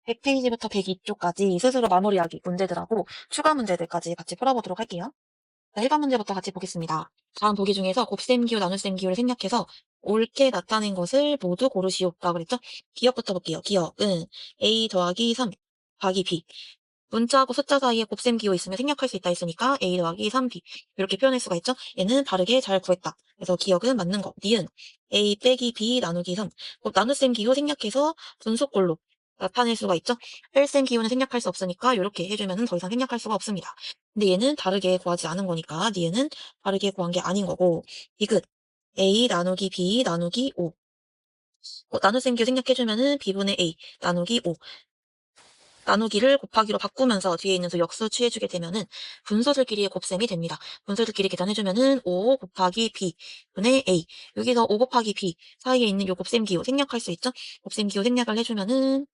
100페이지부터 102쪽까지 스스로 마무리하기 문제들하고 추가 문제들까지 같이 풀어보도록 할게요. 자, 1번 문제부터 같이 보겠습니다. 다음 보기 중에서 곱셈 기호, 나눗셈 기호를 생략해서 옳게 나타낸 것을 모두 고르시오 라고 그랬죠? 기억부터 볼게요. 기억은 a 더하기 3 더하기 b. 문자하고 숫자 사이에 곱셈 기호 있으면 생략할 수 있다 했으니까 a 더하기 3b 이렇게 표현할 수가 있죠? 얘는 바르게 잘 구했다. 그래서 기억은 맞는 거. 니은 a 빼기 b 나누기 3. 나눗셈 기호 생략해서 분수꼴로 나타낼 수가 있죠? 뺄셈 기호는 생략할 수 없으니까 이렇게 해주면 더 이상 생략할 수가 없습니다. 근데 얘는 다르게 구하지 않은 거니까 니은은 다르게 구한 게 아닌 거고. 디귿 a 나누기 b 나누기 5. 나눗셈 기호 생략해주면은 b분의 a 나누기 5. 나누기를 곱하기로 바꾸면서 뒤에 있는 수 역수 취해주게 되면은 분수들끼리의 곱셈이 됩니다. 분수들끼리 계산해주면은 5 곱하기 b 분의 a. 여기서 5 곱하기 b 사이에 있는 요 곱셈 기호 생략할 수 있죠? 곱셈 기호 생략을 해주면은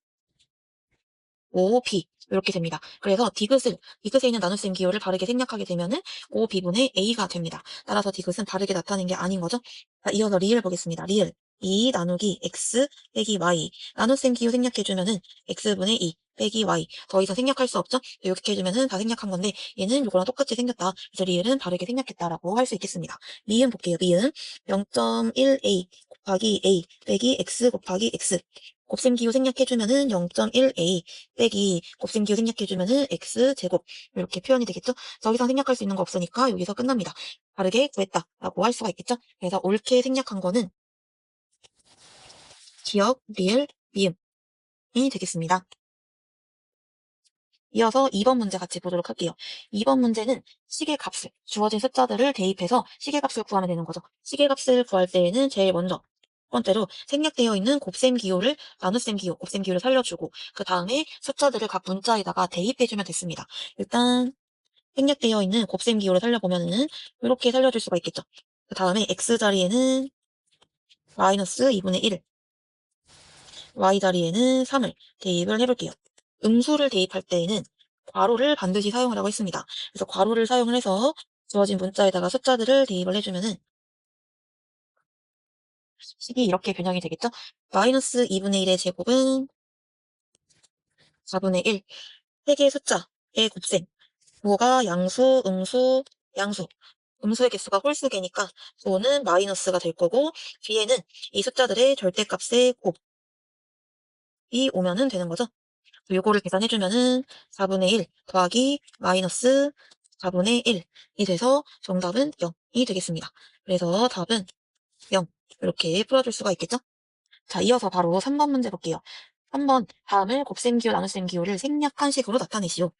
5b 이렇게 됩니다. 그래서 디귿에 있는 나눗셈 기호를 바르게 생략하게 되면은 5b분의 a가 됩니다. 따라서 디귿은 바르게 나타낸 게 아닌 거죠. 자, 이어서 리을 보겠습니다. 리을 2 나누기 x 빼기 y. 나눗셈 기호 생략해주면은 x분의 2 빼기 y. 더 이상 생략할 수 없죠? 이렇게 해주면은 다 생략한 건데 얘는 요거랑 똑같이 생겼다. 그래서 리을은 바르게 생략했다라고 할 수 있겠습니다. 미음 볼게요. 미음 0.1a 곱하기 a 빼기 x 곱하기 x. 곱셈 기호 생략해주면은 0.1a 빼기 곱셈 기호 생략해주면은 x제곱 이렇게 표현이 되겠죠? 더 이상 생략할 수 있는 거 없으니까 여기서 끝납니다. 바르게 구했다라고 할 수가 있겠죠? 그래서 옳게 생략한 거는 기억, 리을, 미음이 되겠습니다. 이어서 2번 문제 같이 보도록 할게요. 2번 문제는 시계값을 주어진 숫자들을 대입해서 시계값을 구하면 되는 거죠. 시계값을 구할 때에는 제일 먼저 첫 번째로 생략되어 있는 곱셈 기호를 나눗셈 기호, 곱셈 기호를 살려주고 그 다음에 숫자들을 각 문자에다가 대입해주면 됐습니다. 일단 생략되어 있는 곱셈 기호를 살려보면은 이렇게 살려줄 수가 있겠죠. 그 다음에 x 자리에는 마이너스 2분의 1을, y 자리에는 3을 대입을 해볼게요. 음수를 대입할 때에는 괄호를 반드시 사용하라고 했습니다. 그래서 괄호를 사용을 해서 주어진 문자에다가 숫자들을 대입을 해주면은 식이 이렇게 변형이 되겠죠? 마이너스 2분의 1의 제곱은 4분의 1. 세 개의 숫자의 곱셈. 뭐가 양수, 음수, 양수. 음수의 개수가 홀수개니까 소는 마이너스가 될 거고 뒤에는 이 숫자들의 절대값의 곱이 오면은 되는 거죠. 요거를 계산해주면은 4분의 1 더하기 마이너스 4분의 1이 돼서 정답은 0이 되겠습니다. 그래서 답은 0 이렇게 풀어줄 수가 있겠죠? 자, 이어서 바로 3번 문제 볼게요. 3번 다음을 곱셈 기호, 나눗셈 기호를 생략한 식으로 나타내시오.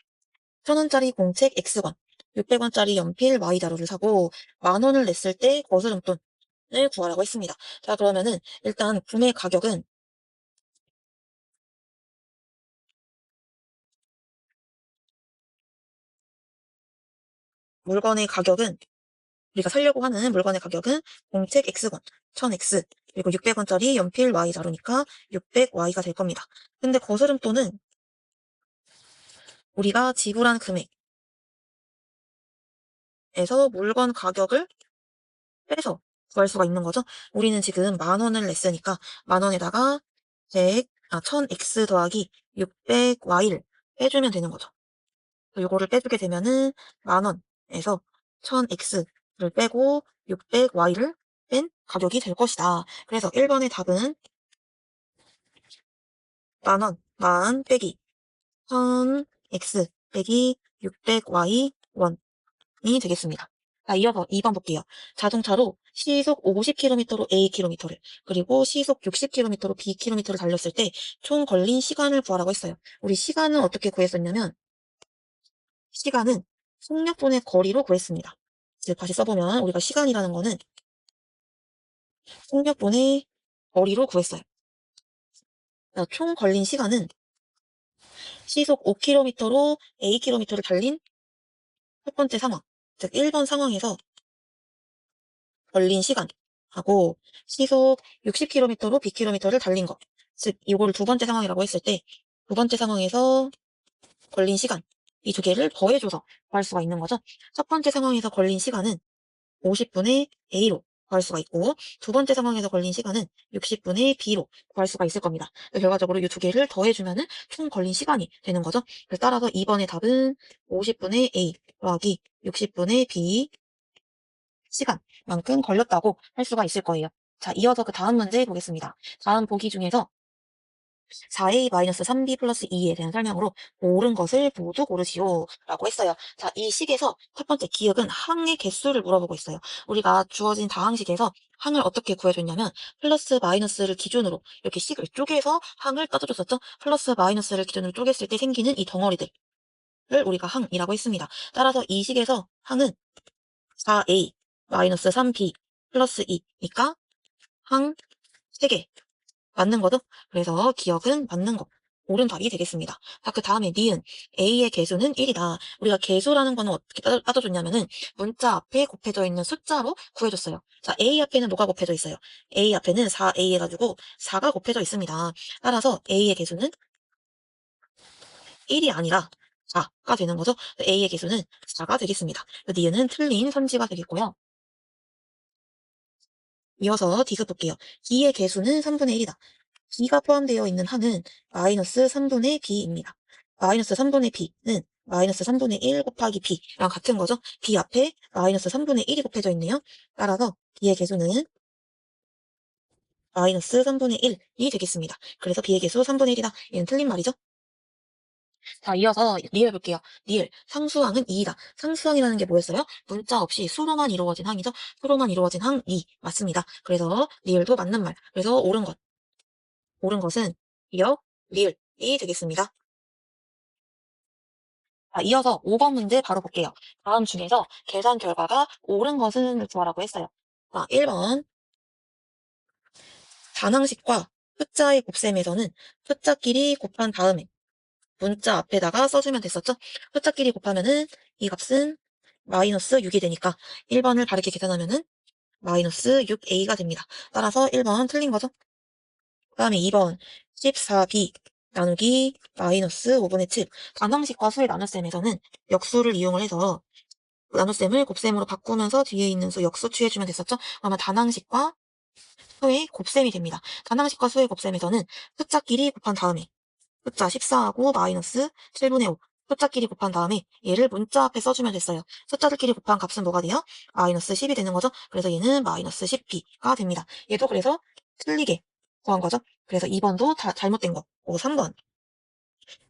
1,000원짜리 공책 X권, 600원짜리 연필 Y자루를 사고 10,000원을 냈을 때 거스름돈을 구하라고 했습니다. 자, 그러면은 일단 구매 가격은 물건의 가격은 우리가 사려고 하는 물건의 가격은 공책 X권 1000X 그리고 600원짜리 연필 Y자루니까 600Y가 될 겁니다. 근데 거스름돈은 우리가 지불한 금액에서 물건 가격을 빼서 구할 수가 있는 거죠. 우리는 지금 10,000원을 냈으니까 10,000원에다가 1000X 더하기 600Y를 빼주면 되는 거죠. 요거를 빼주게 되면은 10,000원에서 1000X를 빼고 600Y를 뺀 가격이 될 것이다. 그래서 1번의 답은 10,000원, 만 빼기 1000X 빼기 600Y 원이 되겠습니다. 자, 이어서 2번 볼게요. 자동차로 시속 50km로 Akm를 그리고 시속 60km로 Bkm를 달렸을 때 총 걸린 시간을 구하라고 했어요. 우리 시간은 어떻게 구했었냐면 시간은 속력분의 거리로 구했습니다. 즉 다시 써보면 우리가 시간이라는 거는 속력분의 거리로 구했어요. 자, 총 걸린 시간은 시속 5km로 Akm를 달린 첫 번째 상황, 즉 1번 상황에서 걸린 시간하고 시속 60km로 Bkm를 달린 것. 즉 이거를 두 번째 상황이라고 했을 때 두 번째 상황에서 걸린 시간 이 두 개를 더해줘서 구할 수가 있는 거죠. 첫 번째 상황에서 걸린 시간은 50분의 A로 구할 수가 있고, 두 번째 상황에서 걸린 시간은 60분의 B로 구할 수가 있을 겁니다. 결과적으로 이 두 개를 더해주면은 총 걸린 시간이 되는 거죠. 그래서 따라서 2번의 답은 50분의 A 더하기 60분의 B 시간만큼 걸렸다고 할 수가 있을 거예요. 자, 이어서 그 다음 문제 보겠습니다. 다음 보기 중에서 4a-3b 플러스 2에 대한 설명으로 옳은 것을 모두 고르시오 라고 했어요. 자, 이 식에서 첫 번째 기억은 항의 개수를 물어보고 있어요. 우리가 주어진 다항식에서 항을 어떻게 구해줬냐면 플러스 마이너스를 기준으로 이렇게 식을 쪼개서 항을 따져줬었죠. 플러스 마이너스를 기준으로 쪼갰을 때 생기는 이 덩어리들을 우리가 항이라고 했습니다. 따라서 이 식에서 항은 4a-3b 플러스 2니까 항 3개 맞는 거죠? 그래서 기억은 맞는 거. 옳은 답이 되겠습니다. 자, 그 다음에 니은 A의 개수는 1이다. 우리가 개수라는 거는 어떻게 따져줬냐면은 문자 앞에 곱해져 있는 숫자로 구해줬어요. 자, A 앞에는 뭐가 곱해져 있어요? A 앞에는 4A 해가지고 4가 곱해져 있습니다. 따라서 A의 개수는 1이 아니라 4가 되는 거죠. A의 개수는 4가 되겠습니다. 니은은 틀린 선지가 되겠고요. 이어서 D급 볼게요. B의 개수는 3분의 1이다. B가 포함되어 있는 항은 마이너스 3분의 B입니다. 마이너스 3분의 B는 마이너스 3분의 1 곱하기 B랑 같은 거죠. B 앞에 마이너스 3분의 1이 곱해져 있네요. 따라서 B의 개수는 마이너스 3분의 1이 되겠습니다. 그래서 B의 개수 3분의 1이다. 얘는 틀린 말이죠. 자, 이어서 리을 볼게요. 리을. 상수항은 2이다. 상수항이라는 게 뭐였어요? 문자 없이 수로만 이루어진 항이죠. 수로만 이루어진 항 2. 맞습니다. 그래서 리을도 맞는 말. 그래서 옳은 것은 기억, 리을이 되겠습니다. 자, 이어서 5번 문제 바로 볼게요. 다음 중에서 계산 결과가 옳은 것은 구하라고 했어요. 자, 1번. 단항식과 숫자의 곱셈에서는 숫자끼리 곱한 다음에 문자 앞에다가 써주면 됐었죠? 숫자끼리 곱하면은 이 값은 마이너스 6이 되니까 1번을 바르게 계산하면은 마이너스 6a가 됩니다. 따라서 1번 틀린 거죠? 그 다음에 2번 14b 나누기 마이너스 5분의 7. 단항식과 수의 나눗셈에서는 역수를 이용을 해서 나눗셈을 곱셈으로 바꾸면서 뒤에 있는 수 역수 취해주면 됐었죠? 그러면 단항식과 수의 곱셈이 됩니다. 단항식과 수의 곱셈에서는 숫자끼리 곱한 다음에 숫자 14하고 마이너스 7분의 5 숫자끼리 곱한 다음에 얘를 문자 앞에 써주면 됐어요. 숫자들끼리 곱한 값은 뭐가 돼요? 마이너스 10이 되는 거죠. 그래서 얘는 마이너스 10b가 됩니다. 얘도 그래서 틀리게 구한 거죠. 그래서 2번도 다 잘못된 거. 3번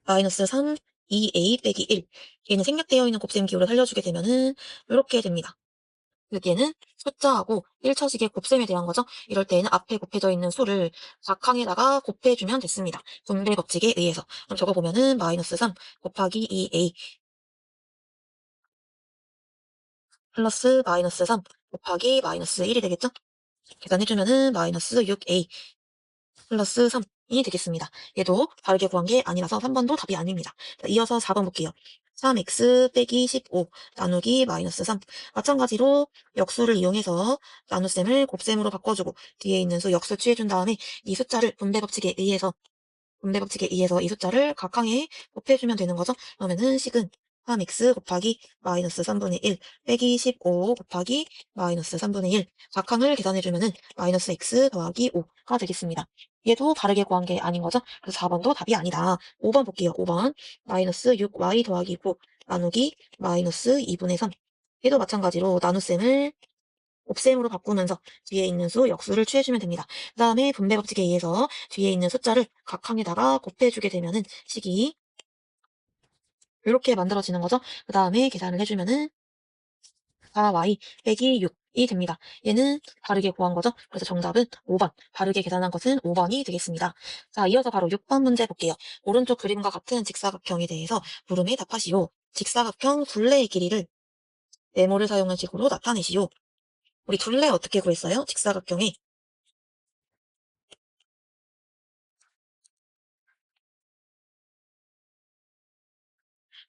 마이너스 3 2a 빼기 1 얘는 생략되어 있는 곱셈 기호를 살려주게 되면은 이렇게 됩니다. 여기에는 숫자하고 1차식의 곱셈에 대한 거죠. 이럴 때에는 앞에 곱해져 있는 수를 각항에다가 곱해주면 됐습니다. 분배 법칙에 의해서. 그럼 적어보면은 마이너스 3 곱하기 2a 플러스 마이너스 3 곱하기 마이너스 1이 되겠죠? 계산해주면은 마이너스 6a 플러스 3이 되겠습니다. 얘도 다르게 구한 게 아니라서 3번도 답이 아닙니다. 자, 이어서 4번 볼게요. 3x 빼기 15 나누기 마이너스 3. 마찬가지로 역수를 이용해서 나눗셈을 곱셈으로 바꿔주고 뒤에 있는 수 역수 취해준 다음에 이 숫자를 분배 법칙에 의해서 이 숫자를 각항에 곱해주면 되는 거죠. 그러면은 식은 3x 곱하기 마이너스 3분의 1 빼기 15 곱하기 마이너스 3분의 1 각항을 계산해주면은 마이너스 x 더하기 5가 되겠습니다. 얘도 다르게 구한 게 아닌 거죠. 그래서 4번도 답이 아니다. 5번 볼게요. 5번 마이너스 6y 더하기 9 나누기 마이너스 2분의 3 얘도 마찬가지로 나눗셈을 곱셈으로 바꾸면서 뒤에 있는 수 역수를 취해주면 됩니다. 그 다음에 분배 법칙에 의해서 뒤에 있는 숫자를 각항에다가 곱해주게 되면은 식이 이렇게 만들어지는 거죠. 그 다음에 계산을 해주면은 4y 빼기 6이 됩니다. 얘는 다르게 구한 거죠. 그래서 정답은 5번. 다르게 계산한 것은 5번이 되겠습니다. 자, 이어서 바로 6번 문제 볼게요. 오른쪽 그림과 같은 직사각형에 대해서 물음에 답하시오. 직사각형 둘레의 길이를 네모를 사용한 식으로 나타내시오. 우리 둘레 어떻게 구했어요? 직사각형의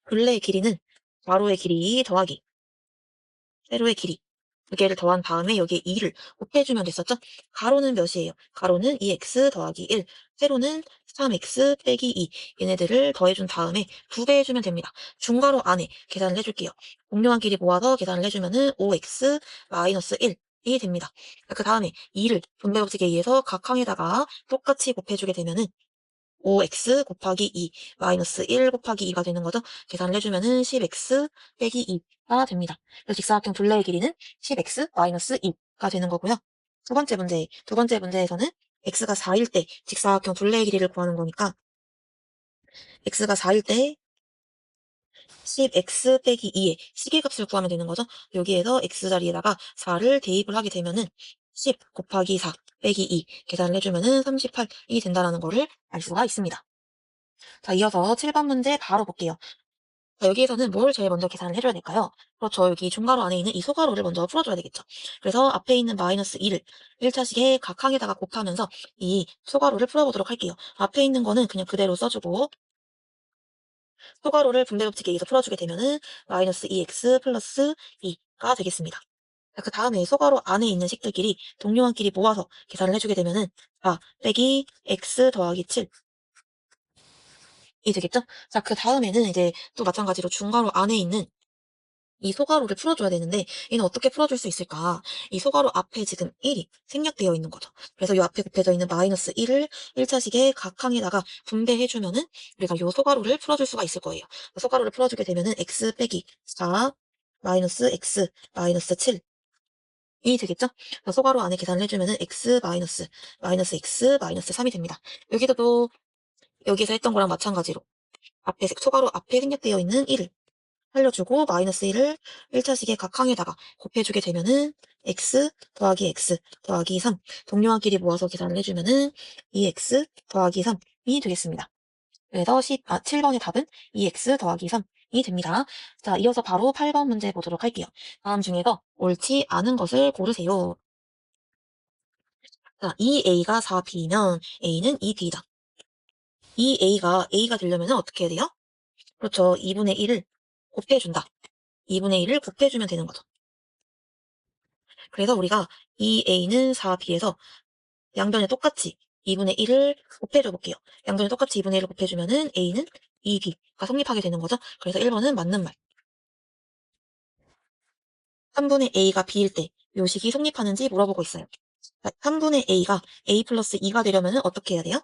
둘레의 길이는 가로의 길이 더하기 세로의 길이 두 개를 더한 다음에 여기에 2를 곱해주면 됐었죠? 가로는 몇이에요? 가로는 2x 더하기 1, 세로는 3x 빼기 2. 얘네들을 더해준 다음에 2배 해주면 됩니다. 중괄호 안에 계산을 해줄게요. 공룡한 길이 모아서 계산을 해주면은 5x 마이너스 1 이 됩니다. 그 다음에 2를 분배법칙에 의해서 각항에다가 똑같이 곱해주게 되면은 5x 곱하기 2 마이너스 1 곱하기 2가 되는 거죠. 계산을 해주면은 10x 빼기 2가 됩니다. 그래서 직사각형 둘레의 길이는 10x 마이너스 2가 되는 거고요. 두 번째 문제에서는 x가 4일 때 직사각형 둘레의 길이를 구하는 거니까 x가 4일 때 10x 빼기 2의 시계값을 구하면 되는 거죠. 여기에서 x 자리에다가 4를 대입을 하게 되면은 10 곱하기 4 빼기 2 계산을 해주면은 38이 된다는 거를 알 수가 있습니다. 자, 이어서 7번 문제 바로 볼게요. 자, 여기에서는 뭘 제일 먼저 계산을 해줘야 될까요? 그렇죠. 여기 중괄호 안에 있는 이 소괄호를 먼저 풀어줘야 되겠죠. 그래서 앞에 있는 마이너스 2를 1차식의 각항에다가 곱하면서 이 소괄호를 풀어보도록 할게요. 앞에 있는 거는 그냥 그대로 써주고 소괄호를 분배법칙에 의해서 풀어주게 되면은 마이너스 2x 플러스 2가 되겠습니다. 그 다음에 소괄호 안에 있는 식들끼리 동료한끼리 모아서 계산을 해주게 되면은 4 빼기 x 더하기 7이 되겠죠? 자, 그 다음에는 이제 또 마찬가지로 중괄호 안에 있는 이 소괄호를 풀어줘야 되는데 얘는 어떻게 풀어줄 수 있을까? 이 소괄호 앞에 지금 1이 생략되어 있는 거죠. 그래서 이 앞에 곱해져 있는 마이너스 1을 1차식의 각항에다가 분배해주면은 우리가 이 소괄호를 풀어줄 수가 있을 거예요. 소괄호를 풀어주게 되면은 x 빼기 4 마이너스 x 마이너스 7이 되겠죠? 소괄호 안에 계산을 해주면은 x 마이너스 x 마이너스 3이 됩니다. 여기도 여기서 했던 거랑 마찬가지로 앞에 소괄호 앞에 생략되어 있는 1을 살려주고 마이너스 1을 1차식의 각항에다가 곱해주게 되면은 x 더하기 3 동료한끼리 모아서 계산을 해주면은 2x 더하기 3이 되겠습니다. 그래서 7번의 답은 2x 더하기 3이 됩니다. 자, 이어서 바로 8번 문제 보도록 할게요. 다음 중에서 옳지 않은 것을 고르세요. 자, 2a가 4b면 a는 2b다. 2a가 되려면 어떻게 해야 돼요? 그렇죠. 2분의 1을 곱해준다. 2분의 1을 곱해주면 되는 거죠. 그래서 우리가 2a는 4b에서 양변에 똑같이 2분의 1을 곱해줘 볼게요. 양변에 똑같이 2분의 1을 곱해주면은 a는 2b가 성립하게 되는 거죠. 그래서 1번은 맞는 말. 3분의 a가 b일 때 묘식이 성립하는지 물어보고 있어요. 3분의 a가 a 플러스 2가 되려면 어떻게 해야 돼요?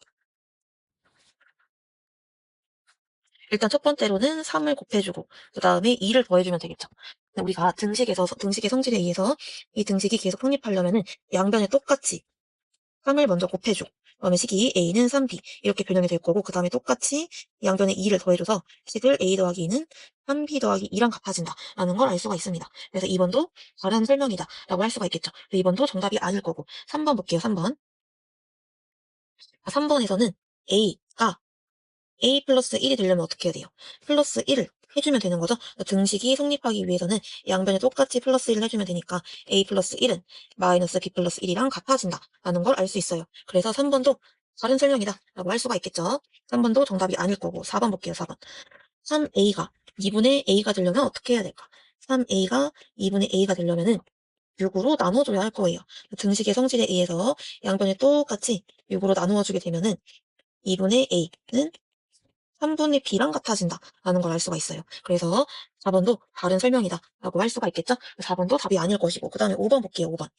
일단 첫 번째로는 3을 곱해주고 그 다음에 2를 더해주면 되겠죠. 우리가 등식의 성질에 의해서 이 등식이 계속 성립하려면은 양변에 똑같이 3을 먼저 곱해주고 그러면 식이 a는 3b 이렇게 변형이 될 거고 그 다음에 똑같이 양변에 2를 더해줘서 식을 a 더하기 2는 3b 더하기 2랑 같아진다 라는 걸 알 수가 있습니다. 그래서 2번도 다른 설명이다 라고 할 수가 있겠죠. 2번도 정답이 아닐 거고 3번 볼게요. 3번 3번에서는 a가 a 플러스 1이 되려면 어떻게 해야 돼요? 플러스 1을 해주면 되는 거죠. 등식이 성립하기 위해서는 양변에 똑같이 플러스 1을 해주면 되니까 a 플러스 1은 마이너스 b 플러스 1이랑 같아진다 라는 걸 알 수 있어요. 그래서 3번도 다른 설명이다 라고 할 수가 있겠죠. 3번도 정답이 아닐 거고 4번 볼게요. 4번 3a가 2분의 a가 되려면 어떻게 해야 될까? 3a가 2분의 a가 되려면은 6으로 나눠줘야 할 거예요. 등식의 성질에 의해서 양변에 똑같이 6으로 나누어 주게 되면은 2분의 a는 3분의 b랑 같아진다 라는 걸 알 수가 있어요. 그래서 4번도 다른 설명이다 라고 할 수가 있겠죠. 4번도 답이 아닐 것이고 그 다음에 5번 볼게요. 5번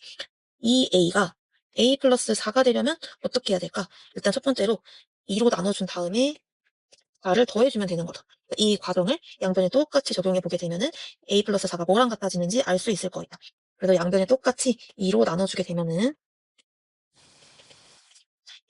2a가 a 플러스 4가 되려면 어떻게 해야 될까? 일단 첫 번째로 2로 나눠준 다음에 4를 더해주면 되는 거죠. 이 과정을 양변에 똑같이 적용해 보게 되면은 a 플러스 4가 뭐랑 같아지는지 알 수 있을 거예요. 그래서 양변에 똑같이 2로 나눠주게 되면은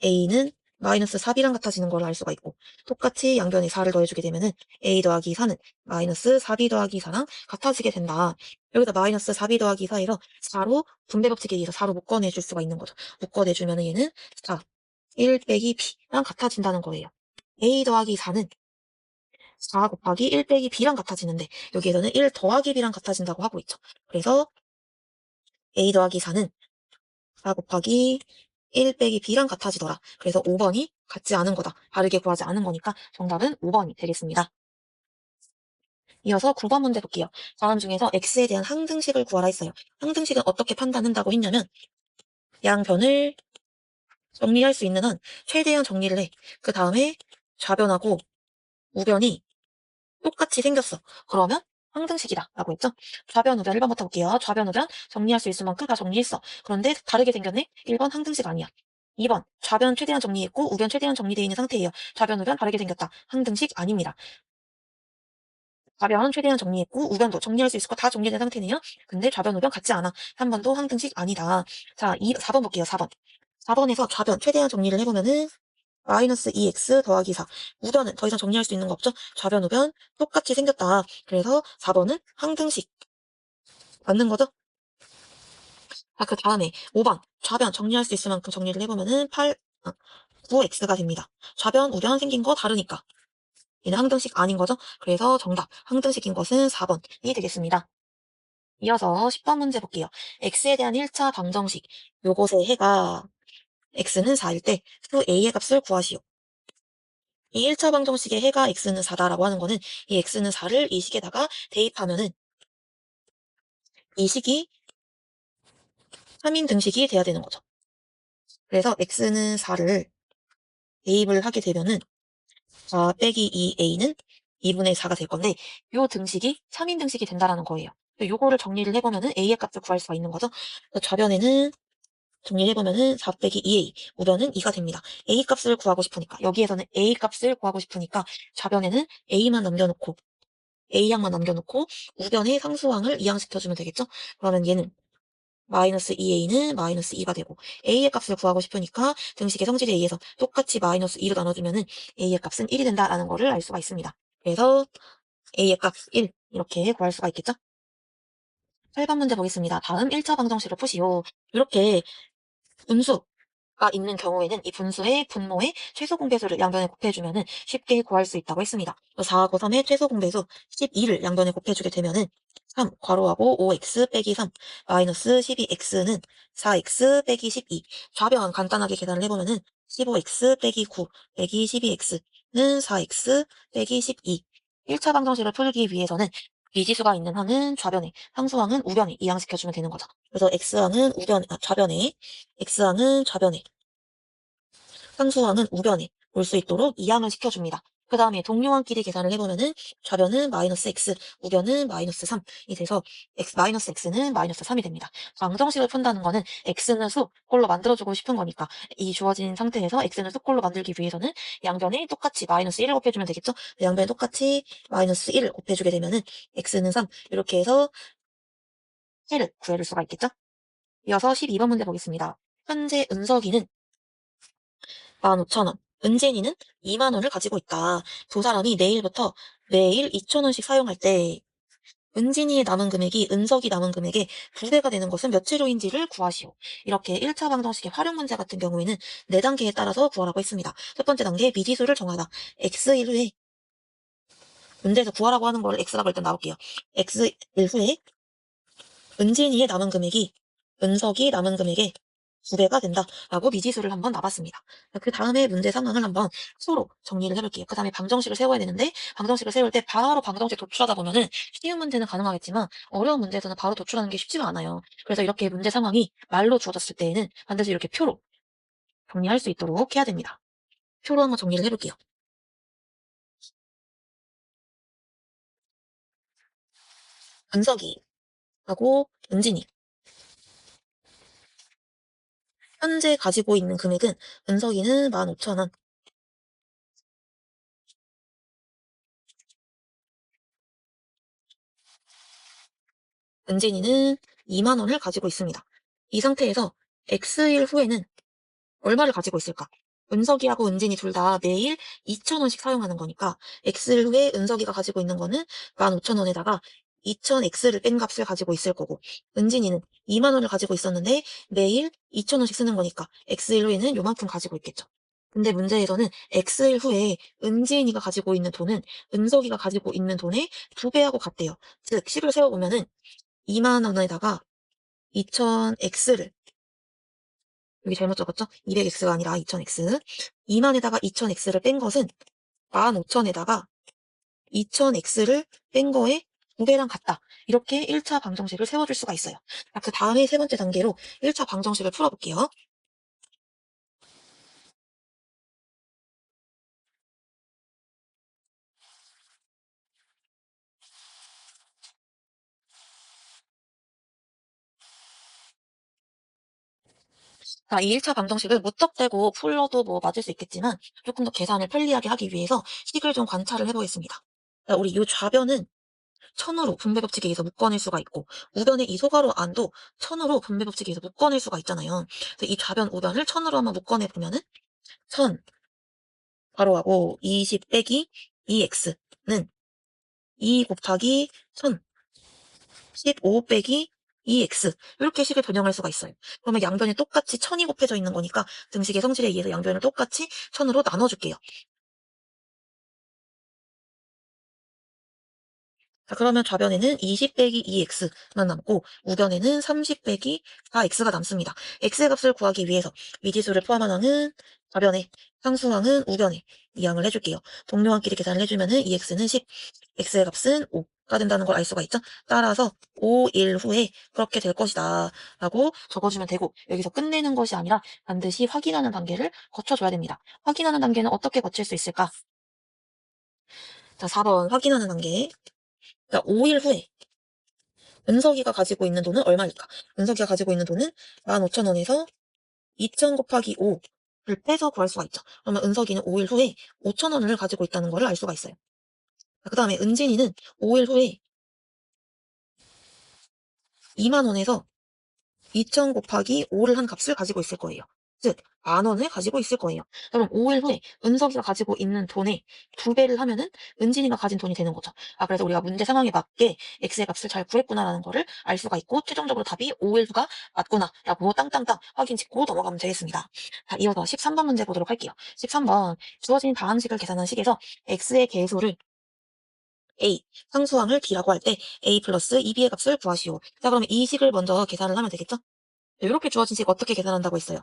a는 마이너스 4b랑 같아지는 걸 알 수가 있고 똑같이 양변에 4를 더해주게 되면은 a 더하기 4는 마이너스 4b 더하기 4랑 같아지게 된다. 여기다 마이너스 4b 더하기 4에서 4로 분배법칙에 의해서 4로 묶어내줄 수가 있는 거죠. 묶어내주면은 얘는 4, 1 빼기 b랑 같아진다는 거예요. a 더하기 4는 4 곱하기 1 빼기 b랑 같아지는데 여기에서는 1 더하기 b랑 같아진다고 하고 있죠. 그래서 a 더하기 4는 4 곱하기 1 빼기 b랑 같아지더라. 그래서 5번이 같지 않은 거다. 다르게 구하지 않은 거니까 정답은 5번이 되겠습니다. 이어서 9번 문제 볼게요. 다음 중에서 x에 대한 항등식을 구하라 했어요. 항등식은 어떻게 판단한다고 했냐면 양변을 정리할 수 있는 한 최대한 정리를 해. 그 다음에 좌변하고 우변이 똑같이 생겼어. 그러면 항등식이다라고 했죠. 좌변, 우변 1번부터 볼게요. 좌변, 우변 정리할 수 있을 만큼 다 정리했어. 그런데 다르게 생겼네? 1번 항등식 아니야. 2번 좌변 최대한 정리했고 우변 최대한 정리되어 있는 상태예요. 좌변, 우변 다르게 생겼다. 항등식 아닙니다. 좌변 최대한 정리했고 우변도 정리할 수 있을 거 다 정리된 상태네요. 근데 좌변, 우변 같지 않아. 3번도 항등식 아니다. 자, 4번 볼게요. 4번. 4번에서 좌변 최대한 정리를 해보면은 마이너스 2x 더하기 4. 우변은 더 이상 정리할 수 있는 거 없죠? 좌변, 우변 똑같이 생겼다. 그래서 4번은 항등식. 맞는 거죠? 자, 그 다음에 5번. 좌변 정리할 수 있을 만큼 정리를 해보면은 9x가 됩니다. 좌변, 우변 생긴 거 다르니까. 얘는 항등식 아닌 거죠? 그래서 정답, 항등식인 것은 4번이 되겠습니다. 이어서 10번 문제 볼게요. x에 대한 1차 방정식. 요것의 해가 x는 4일 때 수 a의 값을 구하시오. 이 1차 방정식의 해가 x는 4다라고 하는 거는 이 x는 4를 이 식에다가 대입하면은 이 식이 3인 등식이 돼야 되는 거죠. 그래서 x는 4를 대입을 하게 되면은 4 빼기 2a는 2분의 4가 될 건데 요 등식이 3인 등식이 된다라는 거예요. 요거를 정리를 해보면은 a의 값을 구할 수가 있는 거죠. 좌변에는 정리해보면은 4 빼기 2a, 우변은 2가 됩니다. a 값을 구하고 싶으니까 여기에서는 a 값을 구하고 싶으니까 좌변에는 a만 남겨놓고 a항만 남겨놓고 우변의 상수항을 이항시켜주면 되겠죠? 그러면 얘는 마이너스 2a는 마이너스 2가 되고 a의 값을 구하고 싶으니까 등식의 성질에 의해서 똑같이 마이너스 2로 나눠주면은 a의 값은 1이 된다라는 거를 알 수가 있습니다. 그래서 a의 값 1 이렇게 구할 수가 있겠죠? 8번 문제 보겠습니다. 다음 1차 방정식을 푸시오. 이렇게 분수 가 있는 경우에는 이 분수의 분모의 최소 공배수를 양변에 곱해주면은 쉽게 구할 수 있다고 했습니다. 4, 9, 3의 최소 공배수 12를 양변에 곱해주게 되면은 3, 괄호하고 5x 빼기 3, 마이너스 12x는 4x 빼기 12. 좌변 간단하게 계산을 해보면은 15x 빼기 9 빼기 12x는 4x 빼기 12. 1차 방정식을 풀기 위해서는 미지수가 있는 항은 좌변에, 상수항은 우변에 이항시켜주면 되는 거죠. 그래서 x항은 좌변에, x항은 좌변에, 상수항은 우변에 올 수 있도록 이항을 시켜줍니다. 그 다음에 동료항끼리 계산을 해보면은 좌변은 마이너스 x, 우변은 마이너스 3이 돼서 마이너스 x는 마이너스 3이 됩니다. 방정식을 푼다는 거는 x는 수꼴로 만들어주고 싶은 거니까 이 주어진 상태에서 x는 수꼴로 만들기 위해서는 양변에 똑같이 마이너스 1을 곱해주면 되겠죠? 양변에 똑같이 마이너스 1을 곱해주게 되면은 x는 3 이렇게 해서 해를 구해줄 수가 있겠죠? 이어서 12번 문제 보겠습니다. 현재 은석이는 15,000원. 은진이는 2만 원을 가지고 있다. 두 사람이 내일부터 매일 2,000원씩 사용할 때 은진이의 남은 금액이 은석이 남은 금액의 2배가 되는 것은 며칠 후인지를 구하시오. 이렇게 1차 방정식의 활용 문제 같은 경우에는 4단계에 따라서 구하라고 했습니다. 첫 번째 단계 미지수를 정하다. x1 후에 문제에서 구하라고 하는 걸 x라고 일단 나올게요. x1 후에 은진이의 남은 금액이 은석이 남은 금액의 2배가 된다라고 미지수를 한번 놔봤습니다. 그 다음에 문제 상황을 한번 서로 정리를 해볼게요. 그 다음에 방정식을 세워야 되는데 방정식을 세울 때 바로 방정식 도출하다 보면은 쉬운 문제는 가능하겠지만 어려운 문제에서는 바로 도출하는 게 쉽지가 않아요. 그래서 이렇게 문제 상황이 말로 주어졌을 때에는 반드시 이렇게 표로 정리할 수 있도록 해야 됩니다. 표로 한번 정리를 해볼게요. 은석이하고 은진이 현재 가지고 있는 금액은 은석이는 15,000원, 은진이는 2만 원을 가지고 있습니다. 이 상태에서 X일 후에는 얼마를 가지고 있을까? 은석이하고 은진이 둘 다 매일 2,000원씩 사용하는 거니까 X일 후에 은석이가 가지고 있는 거는 15,000원에다가 2,000X를 뺀 값을 가지고 있을 거고 은진이는 2만 원을 가지고 있었는데 매일 2,000원씩 쓰는 거니까 X일 후에는 요만큼 가지고 있겠죠. 근데 문제에서는 X일 후에 은진이가 가지고 있는 돈은 은석이가 가지고 있는 돈의 2배하고 같대요. 즉 식을 세워보면은 2만 원에다가 2000X를 여기 잘못 적었죠? 200X가 아니라 2000X 2만에다가 2000X를 뺀 것은 15,000에다가 2000X를 뺀 거에 2배랑 같다. 이렇게 1차 방정식을 세워줄 수가 있어요. 그 다음에 세 번째 단계로 1차 방정식을 풀어볼게요. 자, 이 1차 방정식을 무턱대고 풀러도 뭐 맞을 수 있겠지만 조금 더 계산을 편리하게 하기 위해서 식을 좀 관찰을 해보겠습니다. 자, 우리 이 좌변은 천으로 분배법칙에 의해서 묶어낼 수가 있고 우변의 이 소괄호 안도 천으로 분배법칙에 의해서 묶어낼 수가 있잖아요. 그래서 이 좌변 우변을 천으로 한번 묶어내 보면은 천 바로하고 20 빼기 2x는 2 곱하기 1000 15 빼기 2x 이렇게 식을 변형할 수가 있어요. 그러면 양변이 똑같이 1000이 곱해져 있는 거니까 등식의 성질에 의해서 양변을 똑같이 1000으로 나눠줄게요. 자, 그러면 좌변에는 20 빼기 2x만 남고 우변에는 30 빼기 4x가 남습니다. x의 값을 구하기 위해서 미지수를 포함하는 좌변에 상수항은 우변에 이항을 해줄게요. 동료항끼리 계산을 해주면은 2x는 10, x의 값은 5가 된다는 걸 알 수가 있죠. 따라서 5일 후에 그렇게 될 것이다 라고 적어주면 되고 여기서 끝내는 것이 아니라 반드시 확인하는 단계를 거쳐줘야 됩니다. 확인하는 단계는 어떻게 거칠 수 있을까? 자, 4번 확인하는 단계. 자, 5일 후에 은석이가 가지고 있는 돈은 얼마일까? 은석이가 가지고 있는 돈은 15,000원에서 2,000 곱하기 5를 빼서 구할 수가 있죠. 그러면 은석이는 5일 후에 5,000원을 가지고 있다는 걸 알 수가 있어요. 그 다음에 은진이는 5일 후에 20,000원에서 2,000 곱하기 5를 한 값을 가지고 있을 거예요. 즉, 10,000원을 가지고 있을 거예요. 그럼 5일 후에 은석이가 가지고 있는 돈의 2배를 하면은 은진이가 가진 돈이 되는 거죠. 아, 그래서 우리가 문제 상황에 맞게 x의 값을 잘 구했구나라는 거를 알 수가 있고, 최종적으로 답이 5일 후가 맞구나라고 땅땅땅 확인 짓고 넘어가면 되겠습니다. 자, 이어서 13번 문제 보도록 할게요. 13번, 주어진 다항식을 계산한 식에서 x의 계수를 a, 상수항을 b라고 할 때 a 플러스 2b의 값을 구하시오. 자, 그러면 이 식을 먼저 계산을 하면 되겠죠? 이렇게 주어진 식 어떻게 계산한다고 했어요?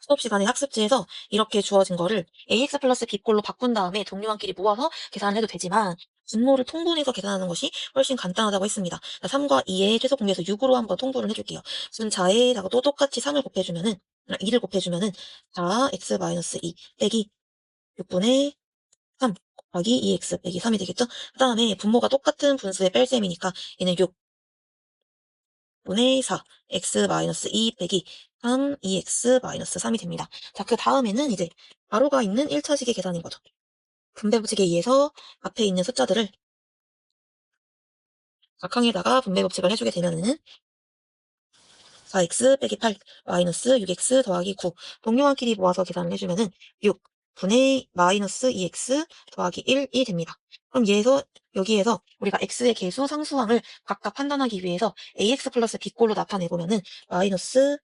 수업 시간에 학습지에서 이렇게 주어진 거를 ax 플러스 b꼴로 바꾼 다음에 동료항끼리 모아서 계산을 해도 되지만 분모를 통분해서 계산하는 것이 훨씬 간단하다고 했습니다. 3과 2의 최소 공개에서 6으로 한번 통분을 해줄게요. 순자에다가 또 똑같이 3을 곱해주면은 2를 곱해주면은 4x-2 빼기 6분의 3 곱하기 2x 빼기 3이 되겠죠? 그 다음에 분모가 똑같은 분수의 뺄셈이니까 얘는 6 분의 4, x-2 빼기 3, 2x-3이 됩니다. 자, 그 다음에는 이제 가로가 있는 1차식의 계산인 거죠. 분배법칙에 의해서 앞에 있는 숫자들을 각항에다가 분배법칙을 해주게 되면은 4x 빼기 8 마이너스 6x 더하기 9 동료항끼리 모아서 계산을 해주면은 6 분의 마이너스 2x 더하기 1이 됩니다. 그럼 여기에서 우리가 x의 계수 상수항을 각각 판단하기 위해서 ax 플러스 b꼴로 나타내보면은 마이너스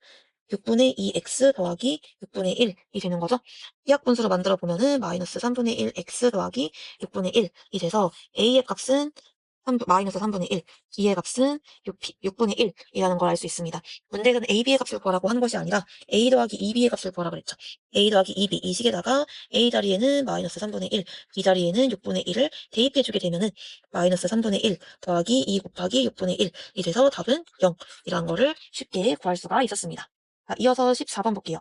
6분의 2x 더하기 6분의 1이 되는 거죠. 피약분수로 만들어 보면은 마이너스 3분의 1x 더하기 6분의 1이 돼서 a의 값은 마이너스 3분의 1, b의 값은 6분의 1이라는 걸 알 수 있습니다. 문제는 ab의 값을 구하라고 한 것이 아니라 a 더하기 2b의 값을 구하라 그랬죠. a 더하기 2b 이 식에다가 a 자리에는 마이너스 3분의 1, b 자리에는 6분의 1을 대입해주게 되면은 마이너스 3분의 1 더하기 2 곱하기 6분의 1이 돼서 답은 0이라는 거를 쉽게 구할 수가 있었습니다. 자, 이어서 14번 볼게요.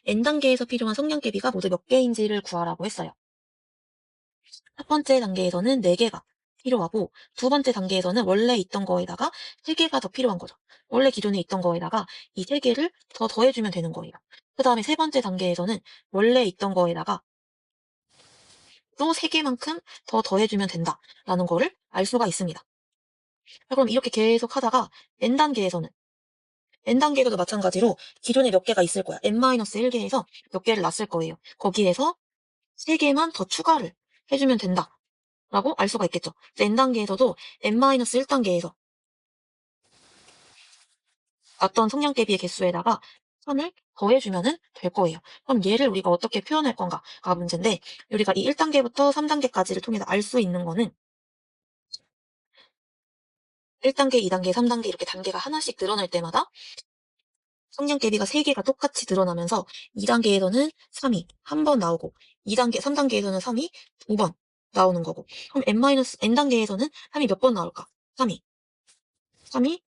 n단계에서 필요한 성량계비가 모두 몇 개인지를 구하라고 했어요. 첫 번째 단계에서는 4개가 필요하고 두 번째 단계에서는 원래 있던 거에다가 3개가 더 필요한 거죠. 원래 기존에 있던 거에다가 이 3개를 더 더해주면 되는 거예요. 그 다음에 세 번째 단계에서는 원래 있던 거에다가 또 3개만큼 더 더해주면 된다라는 거를 알 수가 있습니다. 자, 그럼 이렇게 계속 하다가 n단계에서는 n단계에서도 마찬가지로 기존에 몇 개가 있을 거야. n-1개에서 몇 개를 놨을 거예요. 거기에서 3개만 더 추가를 해주면 된다라고 알 수가 있겠죠. n단계에서도 n-1단계에서 놨던 성량대비의 개수에다가 3을 더해주면 될 거예요. 그럼 얘를 우리가 어떻게 표현할 건가가 문제인데 우리가 이 1단계부터 3단계까지를 통해서 알 수 있는 거는 1단계, 2단계, 3단계 이렇게 단계가 하나씩 늘어날 때마다 성량 대비가 3개가 똑같이 늘어나면서 2단계에서는 3이 한 번 나오고 3단계에서는 3이 2번 나오는 거고 그럼 n단계에서는 3이 몇 번 나올까? 3이